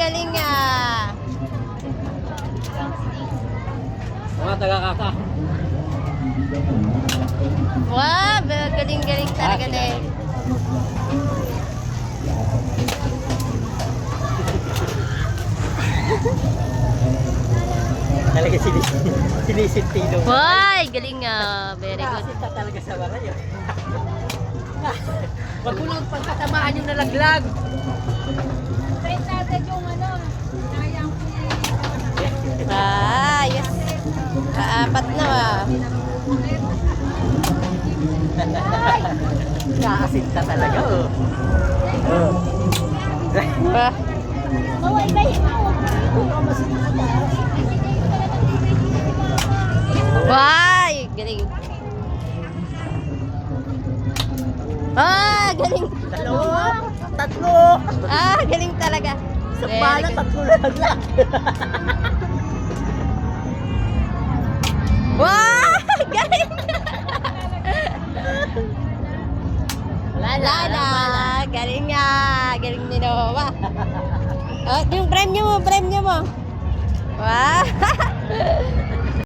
galing nga. Mga taga-kaka. Wow, galing talaga na eh. Talaga sinisintilo. Why, galing nga. Very good. Nakasinta talaga sa mga yun. Wag mo lang pagkatamaan yung nalaglag. Try natin yung ano, sayang Ah, yes. Apat na Nakasinta talaga oh. Ah. Maway kayo mo. Why, galing. Ah, galing. Dalawa, tatlo. Ah, galing talaga. Isang Very bala, good. tatlo nalaglag. Wow, galing. Wala na. Galing nga. Galing ni Noah. Oh, yung premyo mo. Wow.